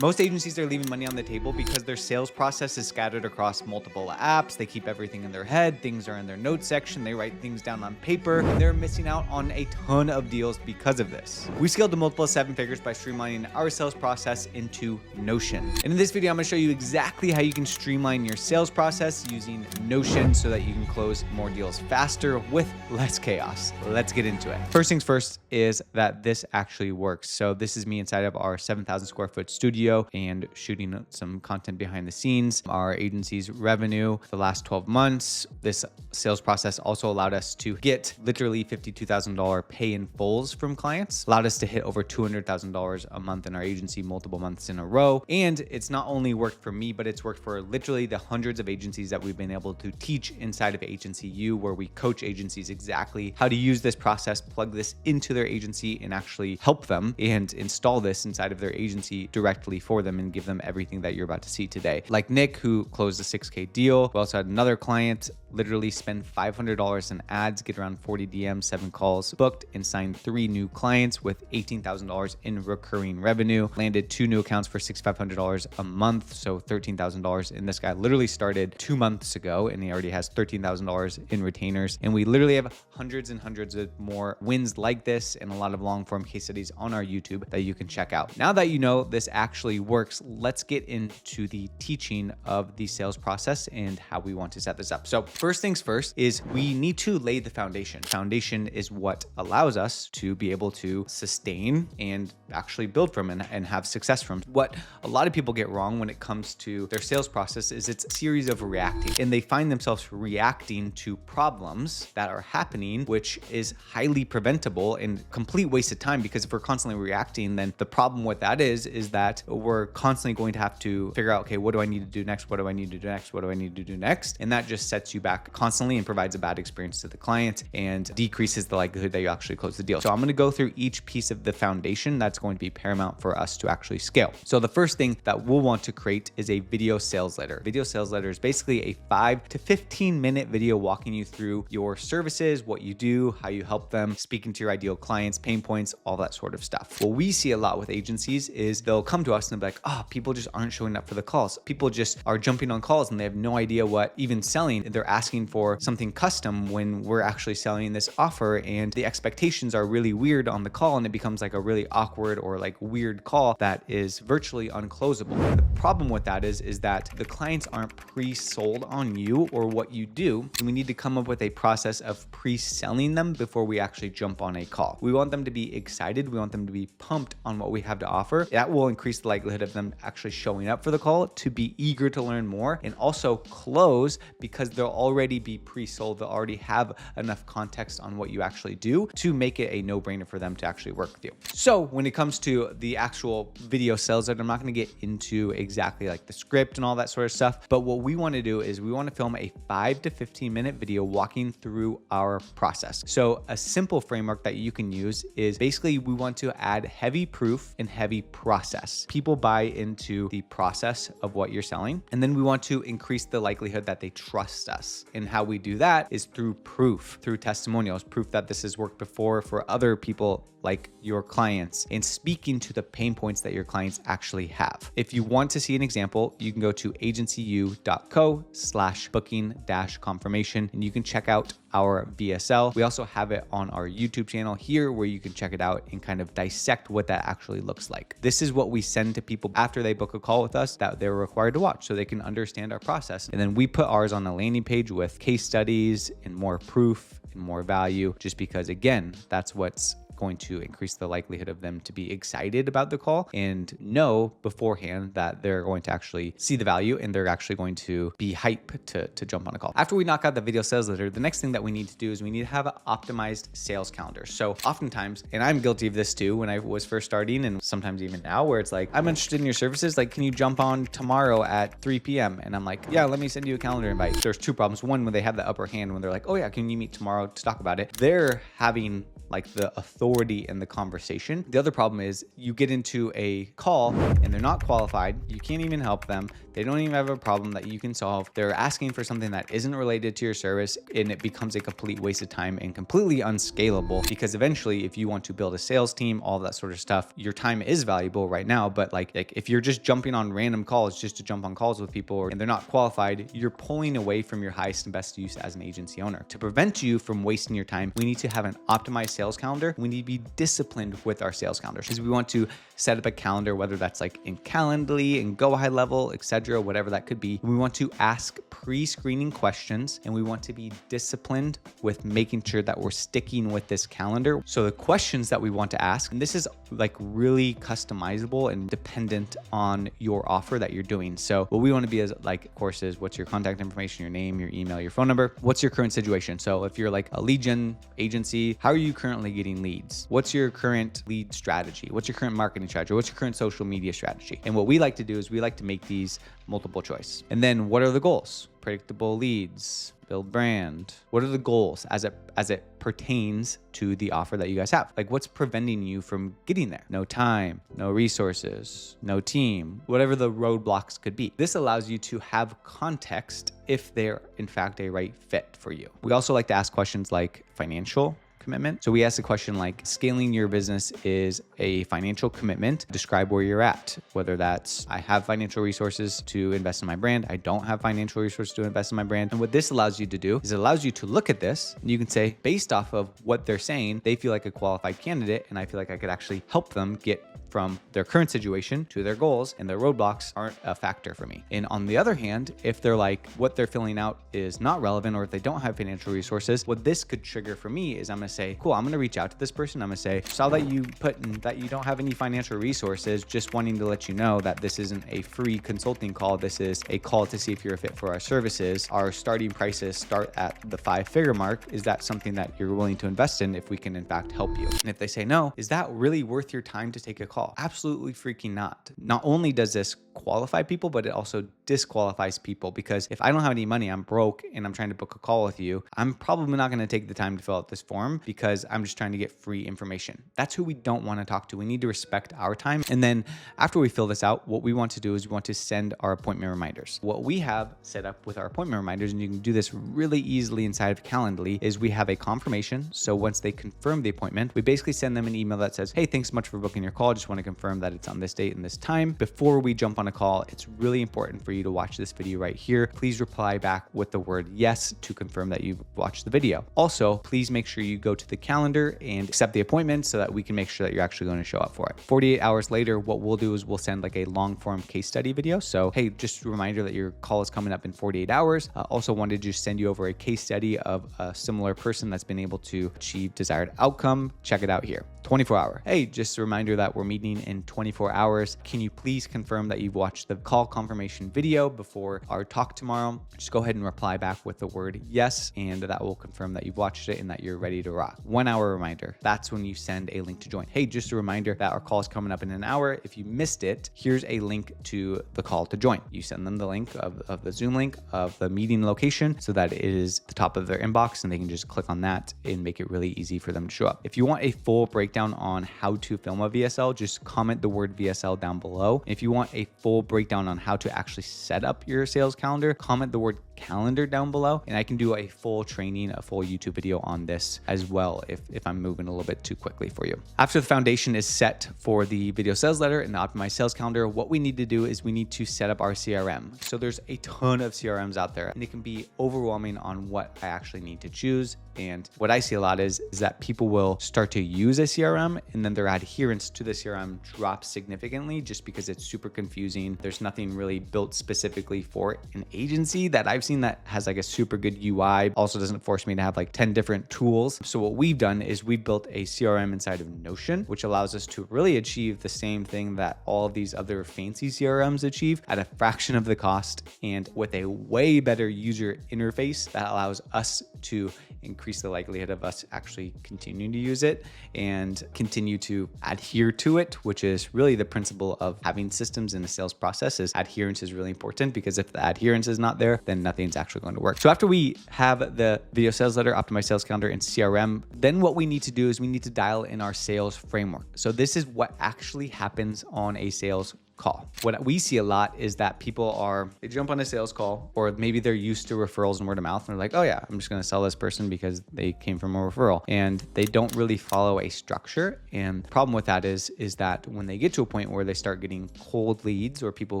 Most agencies are leaving money on the table because their sales process is scattered across multiple apps. They keep everything in their head. Things are in their notes section. They write things down on paper. And they're missing out on a ton of deals because of this. We scaled to multiple seven figures by streamlining our sales process into Notion. And in this video, I'm going to show you exactly how you can streamline your sales process using Notion so that you can close more deals faster with less chaos. Let's get into it. First things first is that this actually works. So this is me inside of our 7,000 square foot studio and shooting some content behind the scenes. Our agency's revenue for the last 12 months. This sales process also allowed us to get literally $52,000 pay in fulls from clients, allowed us to hit over $200,000 a month in our agency multiple months in a row. And it's not only worked for me, but it's worked for literally the hundreds of agencies that we've been able to teach inside of Agency U, where we coach agencies exactly how to use this process, plug this into their agency, and actually help them and install this inside of their agency directly for them and give them everything that you're about to see today. Like Nick, who closed a 6K deal. We also had another client literally spend $500 in ads, get around 40 DMs, 7 calls booked, and signed 3 new clients with $18,000 in recurring revenue. Landed 2 new accounts for $6,500 a month, so $13,000. And this guy literally started 2 months ago, and he already has $13,000 in retainers. And we literally have hundreds and hundreds of more wins like this and a lot of long form case studies on our YouTube that you can check out. Now that you know this actually works, let's get into the teaching of the sales process and how we want to set this up. So first things first is we need to lay the foundation. Foundation is what allows us to be able to sustain and actually build from and have success from. What a lot of people get wrong when it comes to their sales process is it's a series of reacting, and they find themselves reacting to problems that are happening, which is highly preventable and complete waste of time, because if we're constantly reacting, then the problem with that is that we're constantly going to have to figure out, okay, what do I need to do next? What do I need to do next? What do I need to do next? And that just sets you back constantly and provides a bad experience to the client and decreases the likelihood that you actually close the deal. So I'm going to go through each piece of the foundation that's going to be paramount for us to actually scale. So the first thing that we'll want to create is a video sales letter. Video sales letter is basically a 5 to 15 minute video walking you through your services, what you do, how you help them, speaking to your ideal clients, pain points, all that sort of stuff. What we see a lot with agencies is they'll come to us and they'll be like, oh, people just aren't showing up for the calls. People just are jumping on calls and they have no idea what even selling. They're asking for something custom when we're actually selling this offer, and the expectations are really weird on the call, and it becomes like a really awkward or like weird call that is virtually unclosable. And the problem with that is that the clients aren't pre-sold on you or what you do. And we need to come up with a process of pre-selling them before we actually jump on a call. We want them to be excited. We want them to be pumped on what we have to offer. That will increase the likelihood of them actually showing up for the call, to be eager to learn more, and also close because they'll already be pre-sold. They'll already have enough context on what you actually do to make it a no-brainer for them to actually work with you. So when it comes to the actual video sales letter, I'm not going to get into exactly like the script and all that sort of stuff, but what we want to do is we want to film a 5 to 15 minute video walking through our process. So a simple framework that you can use is basically we want to add heavy proof and heavy process. People buy into the process of what you're selling, and then we want to increase the likelihood that they trust us. And how we do that is through proof, through testimonials, proof that this has worked before for other people like your clients, and speaking to the pain points that your clients actually have. If you want to see an example, you can go to agencyu.co/booking-confirmation, and you can check out our VSL. We also have it on our YouTube channel here where you can check it out and kind of dissect what that actually looks like. This is what we send to people after they book a call with us that they're required to watch so they can understand our process. And then we put ours on a landing page with case studies and more proof and more value, just because, again, that's what's going to increase the likelihood of them to be excited about the call and know beforehand that they're going to actually see the value and they're actually going to be hyped to jump on a call. After we knock out the video sales letter, the next thing that we need to do is we need to have an optimized sales calendar. So oftentimes, and I'm guilty of this too, when I was first starting and sometimes even now, where it's like, I'm interested in your services. Like, can you jump on tomorrow at 3 p.m.? And I'm like, yeah, let me send you a calendar invite. There's 2 problems. One, when they have the upper hand, when they're like, oh yeah, can you meet tomorrow to talk about it? They're having like the authority in the conversation. The other problem is you get into a call and they're not qualified. You can't even help them. They don't even have a problem that you can solve. They're asking for something that isn't related to your service, and it becomes a complete waste of time and completely unscalable, because eventually if you want to build a sales team, all that sort of stuff, your time is valuable right now. But like if you're just jumping on random calls just to jump on calls with people and they're not qualified, you're pulling away from your highest and best use as an agency owner. To prevent you from wasting your time, we need to have an optimized sales calendar. We need to be disciplined with our sales calendar, because we want to set up a calendar, whether that's like in Calendly and Go High Level, etc., whatever that could be. We want to ask pre-screening questions, and we want to be disciplined with making sure that we're sticking with this calendar. So the questions that we want to ask, and this is like really customizable and dependent on your offer that you're doing. So what we want to be is like, of course, is what's your contact information, your name, your email, your phone number. What's your current situation? So if you're like a lead gen agency, how are you currently getting leads? What's your current lead strategy? What's your current marketing strategy? What's your current social media strategy? And what we like to do is we like to make these multiple choice. And then what are the goals? Predictable leads, build brand. What are the goals as it pertains to the offer that you guys have? Like, what's preventing you from getting there? No time, no resources, no team, whatever the roadblocks could be. This allows you to have context if they're in fact a right fit for you. We also like to ask questions like financial commitment. So we ask a question like, scaling your business is a financial commitment. Describe where you're at, whether that's I have financial resources to invest in my brand, I don't have financial resources to invest in my brand. And what this allows you to do is it allows you to look at this and you can say, based off of what they're saying, they feel like a qualified candidate, and I feel like I could actually help them get from their current situation to their goals, and their roadblocks aren't a factor for me. And on the other hand, if they're like, what they're filling out is not relevant, or if they don't have financial resources, what this could trigger for me is I'm gonna say, cool, I'm gonna reach out to this person. I'm gonna say, saw that you put in that you don't have any financial resources, just wanting to let you know that this isn't a free consulting call. This is a call to see if you're a fit for our services. Our starting prices start at the 5-figure mark. Is that something that you're willing to invest in if we can in fact help you? And if they say no, is that really worth your time to take a call? Absolutely freaking not. Not only does this qualify people, but it also disqualifies people, because if I don't have any money, I'm broke, and I'm trying to book a call with you, I'm probably not going to take the time to fill out this form because I'm just trying to get free information. That's who we don't want to talk to. We need to respect our time. And then after we fill this out, what we want to do is we want to send our appointment reminders. What we have set up with our appointment reminders, and you can do this really easily inside of Calendly, is we have a confirmation. So once they confirm the appointment, we basically send them an email that says, hey, thanks so much for booking your call. Just want to confirm that it's on this date and this time. Before we jump on a call, it's really important for you to watch this video right here. Please reply back with the word yes to confirm that you've watched the video. Also, please make sure you go to the calendar and accept the appointment so that we can make sure that you're actually going to show up for it. 48 hours later, what we'll do is we'll send like a long form case study video. So, hey, just a reminder that your call is coming up in 48 hours. Also wanted to just send you over a case study of a similar person that's been able to achieve desired outcome. Check it out here. 24-hour. Hey, just a reminder that we're meeting in 24 hours. Can you please confirm that you've watched the call confirmation video before our talk tomorrow? Just go ahead and reply back with the word yes, and that will confirm that you've watched it and that you're ready to rock. 1 hour reminder. That's when you send a link to join. Hey, just a reminder that our call is coming up in an hour. If you missed it, here's a link to the call to join. You send them the link of the Zoom link of the meeting location so that it is the top of their inbox, and they can just click on that and make it really easy for them to show up. If you want a full breakdown on how to film a VSL, just comment the word VSL down below. If you want a full breakdown on how to actually set up your sales calendar, comment the word calendar down below, and I can do a full training, a full YouTube video on this as well if I'm moving a little bit too quickly for you. After the foundation is set for the video sales letter and the optimized sales calendar, what we need to do is we need to set up our CRM. So there's a ton of CRMs out there, and it can be overwhelming on what I actually need to choose. And what I see a lot is that people will start to use a CRM, and then their adherence to the CRM drops significantly just because it's super confusing. There's nothing really built specifically for an agency that I've seen that has like a super good UI. Also doesn't force me to have like 10 different tools. So what we've done is we built a CRM inside of Notion, which allows us to really achieve the same thing that all of these other fancy CRMs achieve at a fraction of the cost and with a way better user interface that allows us to increase the likelihood of us actually continuing to use it and continue to adhere to it, which is really the principle of having systems in a sales process. Is adherence is really important, because if the adherence is not there, then nothing campaign's actually going to work. So after we have the video sales letter, optimized sales calendar, and CRM, then what we need to do is we need to dial in our sales framework. So this is what actually happens on a sales call. What we see a lot is that they jump on a sales call, or maybe they're used to referrals and word of mouth, and they're like, oh yeah, I'm just going to sell this person because they came from a referral, and they don't really follow a structure. And the problem with that is that when they get to a point where they start getting cold leads or people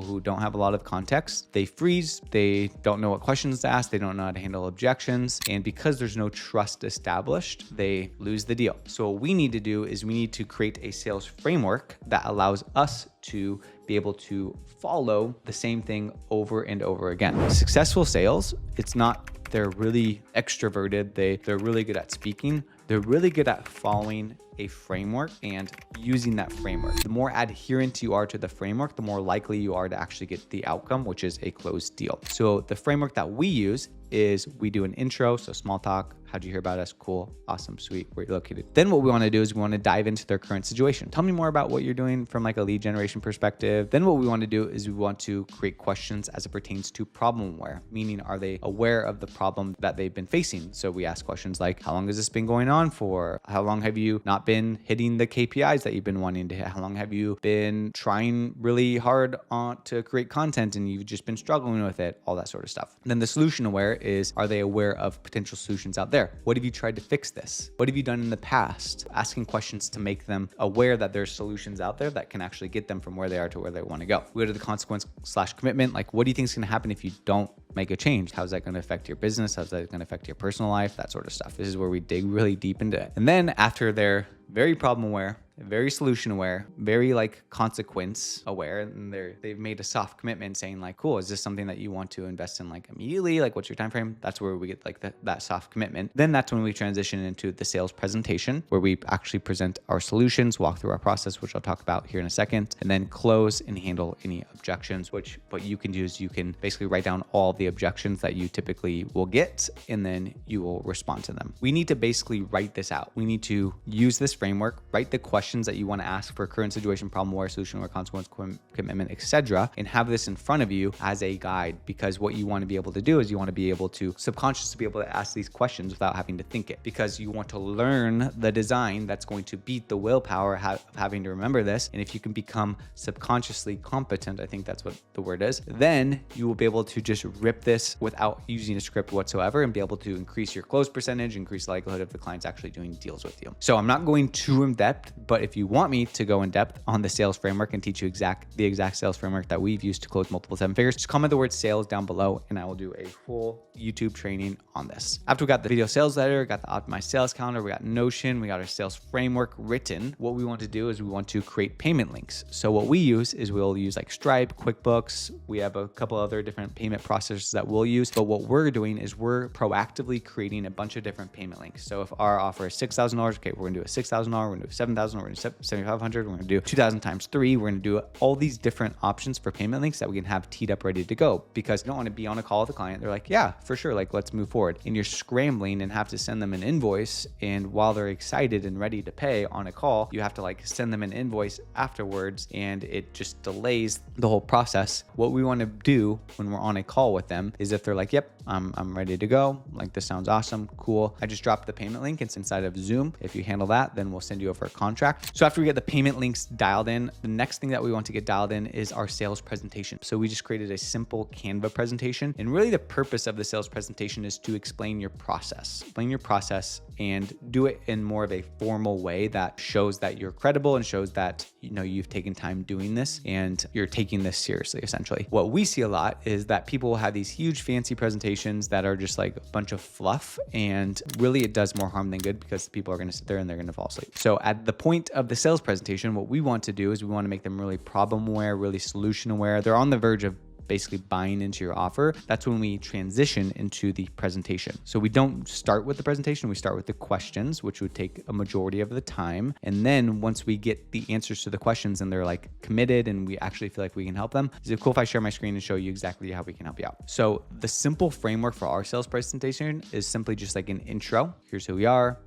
who don't have a lot of context, they freeze, they don't know what questions to ask, they don't know how to handle objections, and because there's no trust established, they lose the deal. So what we need to do is we need to create a sales framework that allows us to be able to follow the same thing over and over again. Successful sales, it's not they're really extroverted, they're really good at speaking, they're really good at following a framework and using that framework. The more adherent you are to the framework, the more likely you are to actually get the outcome, which is a closed deal. So the framework that we use is we do an intro, so small talk. How'd you hear about us? Cool, awesome, sweet, where you're located. Then what we want to do is we want to dive into their current situation. Tell me more about what you're doing from like a lead generation perspective. Then what we want to do is we want to create questions as it pertains to problem aware, meaning are they aware of the problem that they've been facing? So we ask questions like, how long has this been going on for? How long have you not been hitting the KPIs that you've been wanting to hit? How long have you been trying really hard to create content and you've just been struggling with it? All that sort of stuff. And then the solution aware is, are they aware of potential solutions out there? What have you tried to fix this? What have you done in the past? Asking questions to make them aware that there's solutions out there that can actually get them from where they are to where they want to go. We go to the consequence/commitment. Like, what do you think is going to happen if you don't make a change? How's that going to affect your business? How's that going to affect your personal life? That sort of stuff. This is where we dig really deep into it. And then after they're very problem aware, very solution aware, very like consequence aware, and they've made a soft commitment saying like, cool, is this something that you want to invest in like immediately? Like, what's your time frame? That's where we get like that soft commitment. Then that's when we transition into the sales presentation, where we actually present our solutions, walk through our process, which I'll talk about here in a second, and then close and handle any objections. Which what you can do is you can basically write down all the objections that you typically will get, and then you will respond to them. We need to basically write this out. We need to use this framework, write the questions that you want to ask for current situation, problem, aware, solution, or consequence, commitment, etc., and have this in front of you as a guide. Because what you want to be able to do is you want to be able to subconsciously be able to ask these questions without having to think it, because you want to learn the design that's going to beat the willpower of having to remember this. And if you can become subconsciously competent, I think that's what the word is, then you will be able to just rip this without using a script whatsoever and be able to increase your close percentage, increase the likelihood of the clients actually doing deals with you. So I'm not going too in depth, but if you want me to go in depth on the sales framework and teach you the exact sales framework that we've used to close multiple seven figures, just comment the word sales down below and I will do a full YouTube training on this. After we got the video sales letter, got the optimized sales calendar, we got Notion, we got our sales framework written, what we want to do is we want to create payment links. So what we use is we'll use like Stripe, QuickBooks. We have a couple other different payment processors that we'll use, but what we're doing is we're proactively creating a bunch of different payment links. So if our offer is $6,000, okay, we're gonna do a $6,000, we're gonna do a $7,000, we're gonna do 7,500, we're gonna do 2,000 times 3, we're gonna do all these different options for payment links that we can have teed up ready to go, because you don't want to be on a call with a client. They're like, yeah, for sure, like let's move forward. And you're scrambling and have to send them an invoice. And while they're excited and ready to pay on a call, you have to like send them an invoice afterwards, and it just delays the whole process. What we want to do when we're on a call with them is if they're like, yep, I'm ready to go. Like, this sounds awesome. Cool. I just dropped the payment link. It's inside of Zoom. If you handle that, then we'll send you over a contract. So after we get the payment links dialed in, the next thing that we want to get dialed in is our sales presentation. So we just created a simple Canva presentation. And really the purpose of the sales presentation is to explain your process. Explain your process and do it in more of a formal way that shows that you're credible and shows that, you know, you've taken time doing this and you're taking this seriously, essentially. What we see a lot is that people have these huge fancy presentations that are just like a bunch of fluff, and really it does more harm than good, because people are going to sit there and they're going to fall asleep. So at the point of the sales presentation, what we want to do is we want to make them really problem aware, really solution aware. They're on the verge of basically buying into your offer. That's when we transition into the presentation. So we don't start with the presentation, we start with the questions, which would take a majority of the time. And then once we get the answers to the questions and they're like committed and we actually feel like we can help them, is it cool if I share my screen and show you exactly how we can help you out? So the simple framework for our sales presentation is simply just like an intro. Here's who we are.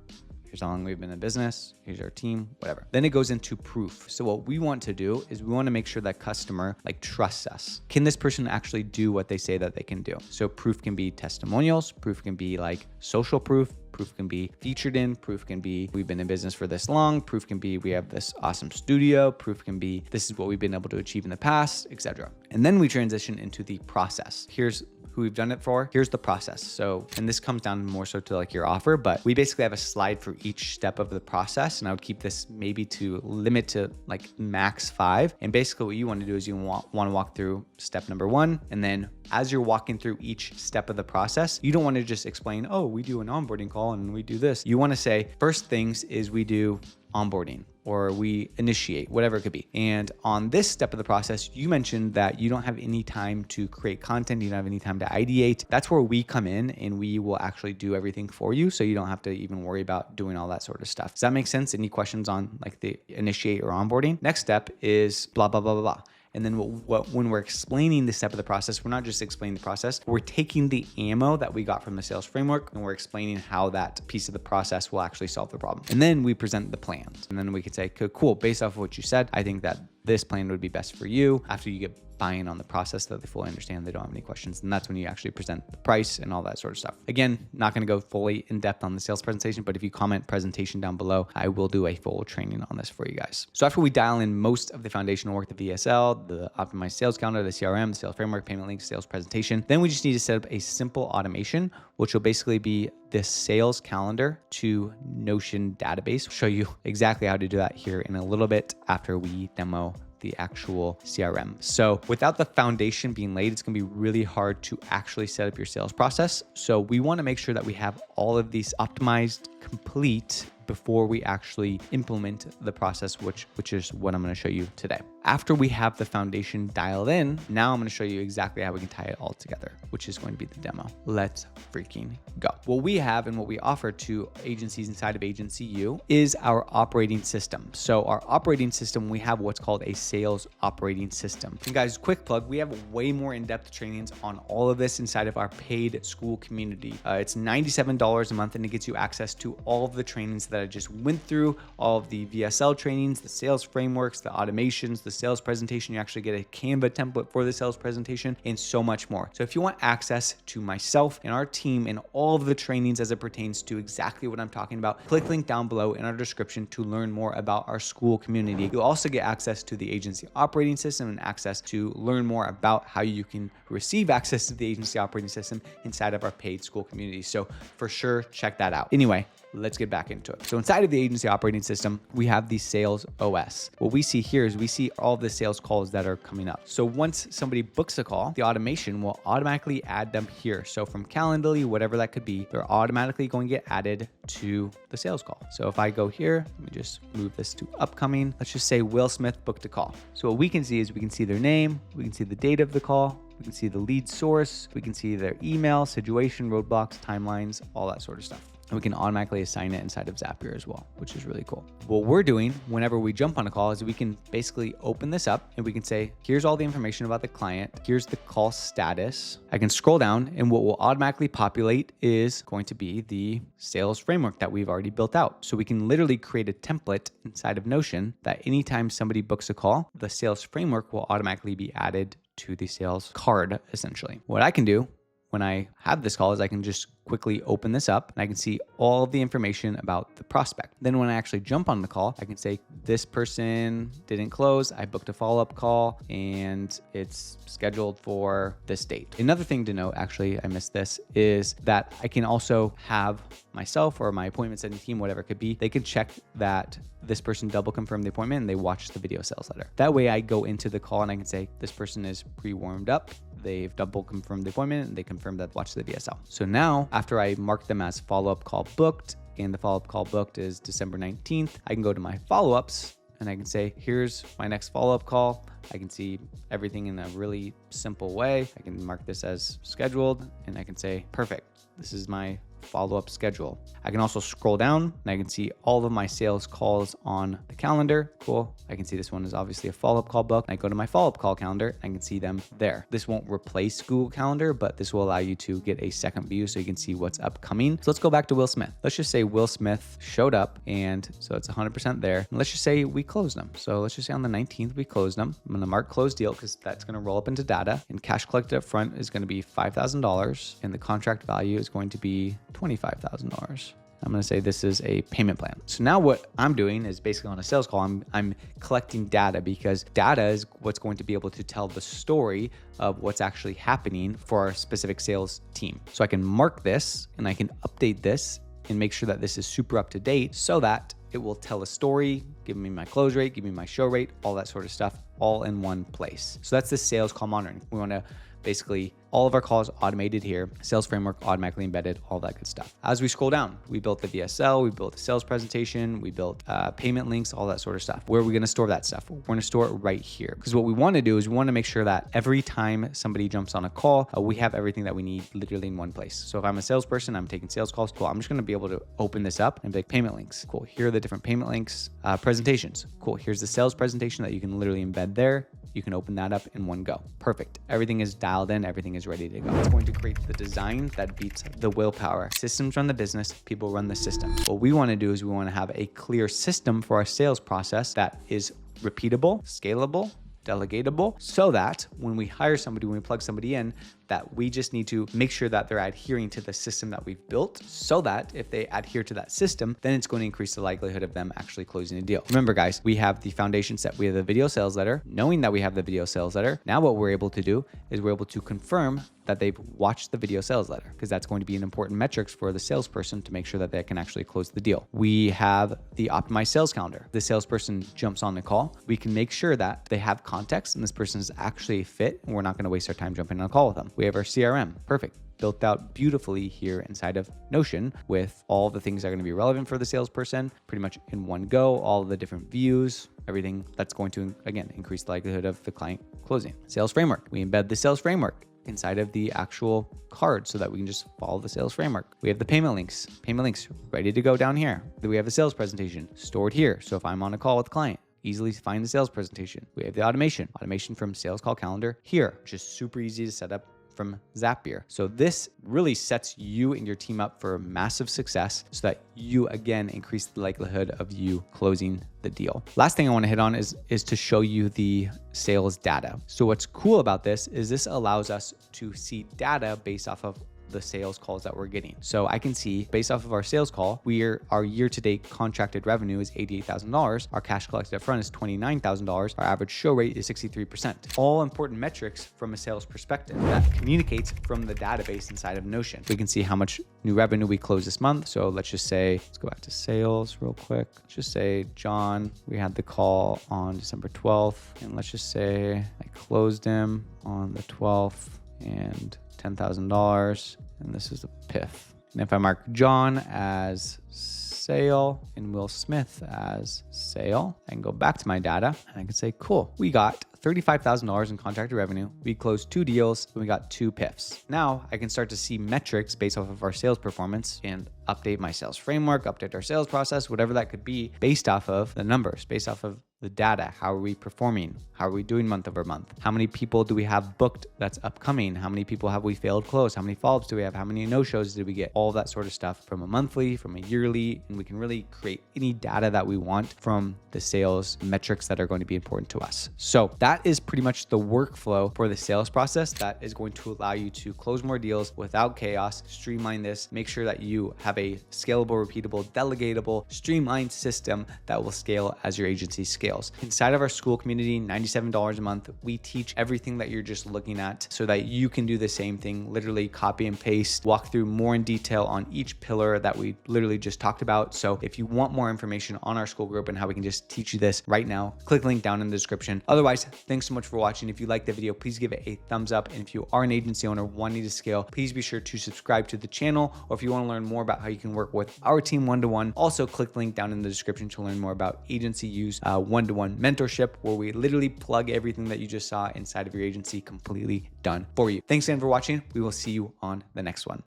Here's how long we've been in business. Here's our team, whatever. Then it goes into proof. So what we want to do is we want to make sure that customer like trusts us. Can this person actually do what they say that they can do? So proof can be testimonials. Proof can be like social proof. Proof can be featured in. Proof can be we've been in business for this long. Proof can be we have this awesome studio. Proof can be this is what we've been able to achieve in the past, etc. And then we transition into the process. Here's who we've done it for. Here's the process. So, and this comes down more so to like your offer, but we basically have a slide for each step of the process. And I would keep this maybe to limit to like max 5. And basically what you want to do is you want to walk through step number 1. And then as you're walking through each step of the process, you don't want to just explain, oh, we do an onboarding call and we do this. You want to say first things is we do onboarding or we initiate, whatever it could be. And on this step of the process, you mentioned that you don't have any time to create content. You don't have any time to ideate. That's where we come in and we will actually do everything for you. So you don't have to even worry about doing all that sort of stuff. Does that make sense? Any questions on like the initiate or onboarding? Next step is blah, blah, blah, blah, blah. And then when we're explaining the step of the process, we're not just explaining the process, we're taking the ammo that we got from the sales framework and we're explaining how that piece of the process will actually solve the problem. And then we present the plans. And then we could say, cool, based off of what you said, I think that this plan would be best for you after you get buy-in on the process that they fully understand, they don't have any questions. And that's when you actually present the price and all that sort of stuff. Again, not going to go fully in depth on the sales presentation, but if you comment presentation down below, I will do a full training on this for you guys. So after we dial in most of the foundational work, the VSL, the optimized sales calendar, the CRM, the sales framework, payment links, sales presentation, then we just need to set up a simple automation, which will basically be this sales calendar to Notion database. I'll show you exactly how to do that here in a little bit after we demo the actual CRM. So without the foundation being laid, it's gonna be really hard to actually set up your sales process. So we wanna make sure that we have all of these optimized, complete before we actually implement the process, which is what I'm going to show you today. After we have the foundation dialed in, now I'm going to show you exactly how we can tie it all together, which is going to be the demo. Let's freaking go. What we have and what we offer to agencies inside of Agency U is our operating system. So our operating system, we have what's called a sales operating system. And guys, quick plug, we have way more in-depth trainings on all of this inside of our paid school community. It's $97 a month and it gets you access to all of the trainings that I just went through, all of the VSL trainings, the sales frameworks, the automations, the sales presentation. You actually get a Canva template for the sales presentation and so much more. So if you want access to myself and our team and all of the trainings as it pertains to exactly what I'm talking about, click link down below in our description to learn more about our school community. You'll also get access to the agency operating system and access to learn more about how you can receive access to the agency operating system inside of our paid school community. So for sure, check that out. Anyway, let's get back into it. So inside of the agency operating system, we have the sales OS. What we see here is we see all the sales calls that are coming up. So once somebody books a call, the automation will automatically add them here. So from Calendly, whatever that could be, they're automatically going to get added to the sales call. So if I go here, let me just move this to upcoming. Let's just say Will Smith booked a call. So what we can see is we can see their name, we can see the date of the call, we can see the lead source, we can see their email, situation, roadblocks, timelines, all that sort of stuff. And we can automatically assign it inside of Zapier as well, which is really cool. What we're doing whenever we jump on a call is we can basically open this up and we can say, here's all the information about the client. Here's the call status. I can scroll down and what will automatically populate is going to be the sales framework that we've already built out. So we can literally create a template inside of Notion that anytime somebody books a call, the sales framework will automatically be added to the sales card, essentially. What I can do when I have this call is I can just quickly open this up and I can see all of the information about the prospect. Then when I actually jump on the call, I can say this person didn't close. I booked a follow-up call and it's scheduled for this date. Another thing to note, actually, I missed this, is that I can also have myself or my appointment setting team, whatever it could be, they can check that this person double confirmed the appointment and they watched the video sales letter. That way I go into the call and I can say this person is pre-warmed up. They've double confirmed the appointment and they confirmed that watch the VSL. So now after I mark them as follow-up call booked and the follow-up call booked is December 19th, I can go to my follow-ups and I can say, here's my next follow-up call. I can see everything in a really simple way. I can mark this as scheduled and I can say, perfect. This is my follow-up schedule. I can also scroll down and I can see all of my sales calls on the calendar. Cool. I can see this one is obviously a follow-up call book. I go to my follow-up call calendar. I can see them there. This won't replace Google Calendar, but this will allow you to get a second view so you can see what's upcoming. So let's go back to Will Smith. Let's just say Will Smith showed up, and so it's 100% there. And let's just say we closed them. So let's just say on the 19th, we closed them. I'm going to mark closed deal because that's going to roll up into data, and cash collected up front is going to be $5,000 and the contract value is going to be $25,000. I'm going to say this is a payment plan. So now what I'm doing is basically on a sales call, I'm collecting data, because data is what's going to be able to tell the story of what's actually happening for our specific sales team. So I can mark this and I can update this and make sure that this is super up to date so that it will tell a story, give me my close rate, give me my show rate, all that sort of stuff, all in one place. So that's the sales call monitoring. We want to basically all of our calls automated here, sales framework automatically embedded, all that good stuff. As we scroll down, we built the VSL, we built the sales presentation, we built payment links, all that sort of stuff. Where are we going to store that stuff? We're going to store it right here, because what we want to do is we want to make sure that every time somebody jumps on a call, we have everything that we need literally in one place. So if I'm a salesperson, I'm taking sales calls, cool. I'm just going to be able to open this up and be like, payment links, cool. Here are the different payment links, presentations, cool. Here's the sales presentation that you can literally embed there. You can open that up in one go. Perfect. Everything is dialed in. Everything is ready to go. It's going to create the design that beats the willpower. Systems run the business. People run the system. What we want to do is we want to have a clear system for our sales process that is repeatable, scalable, delegatable, so that when we hire somebody, when we plug somebody in, that we just need to make sure that they're adhering to the system that we've built, so that if they adhere to that system, then it's going to increase the likelihood of them actually closing a deal. Remember guys, we have the foundation set. We have the video sales letter. Knowing that we have the video sales letter, now what we're able to do is we're able to confirm that they've watched the video sales letter, because that's going to be an important metrics for the salesperson to make sure that they can actually close the deal. We have the optimized sales calendar. The salesperson jumps on the call. We can make sure that they have context and this person is actually a fit, and we're not going to waste our time jumping on a call with them. We have our CRM. Perfect. Built out beautifully here inside of Notion with all the things that are going to be relevant for the salesperson, pretty much in one go, all the different views, everything that's going to, again, increase the likelihood of the client closing. Sales framework. We embed the sales framework inside of the actual card so that we can just follow the sales framework. We have the payment links ready to go down here. Then we have the sales presentation stored here. So if I'm on a call with a client, easily find the sales presentation. We have the automation from sales call calendar here, which is super easy to set up from Zapier. So this really sets you and your team up for massive success so that you, again, increase the likelihood of you closing the deal. Last thing I want to hit on is to show you the sales data. So what's cool about this is this allows us to see data based off of the sales calls that we're getting. So I can see based off of our sales call, our year-to-date contracted revenue is $88,000. Our cash collected up front is $29,000. Our average show rate is 63%. All important metrics from a sales perspective that communicates from the database inside of Notion. We can see how much new revenue we closed this month. So let's just say, let's go back to sales real quick. Let's just say, John, we had the call on December 12th. And let's just say I closed him on the 12th and $10,000, and this is the PIF. And if I mark John as sale and Will Smith as sale, I can go back to my data and I can say, cool, we got $35,000 in contracted revenue. We closed 2 deals and we got 2 PIFs. Now I can start to see metrics based off of our sales performance and update my sales framework, update our sales process, whatever that could be, based off of the numbers, based off of the data. How are we performing? How are we doing month over month? How many people do we have booked that's upcoming? How many people have we failed close? How many follow-ups do we have? How many no-shows did we get? All that sort of stuff from a monthly, from a yearly, and we can really create any data that we want from the sales metrics that are going to be important to us. So that is pretty much the workflow for the sales process that is going to allow you to close more deals without chaos, streamline this, make sure that you have a scalable, repeatable, delegatable, streamlined system that will scale as your agency scales. Inside of our school community, $97 a month, we teach everything that you're just looking at so that you can do the same thing, literally copy and paste, walk through more in detail on each pillar that we literally just talked about. So if you want more information on our school group and how we can just teach you this right now, click the link down in the description. Otherwise, thanks so much for watching. If you liked the video, please give it a thumbs up. And if you are an agency owner wanting to scale, please be sure to subscribe to the channel. Or if you want to learn more about how you can work with our team one-to-one, also click the link down in the description to learn more about agency use one-to-one mentorship, where we literally plug everything that you just saw inside of your agency completely done for you. Thanks again for watching. We will see you on the next one.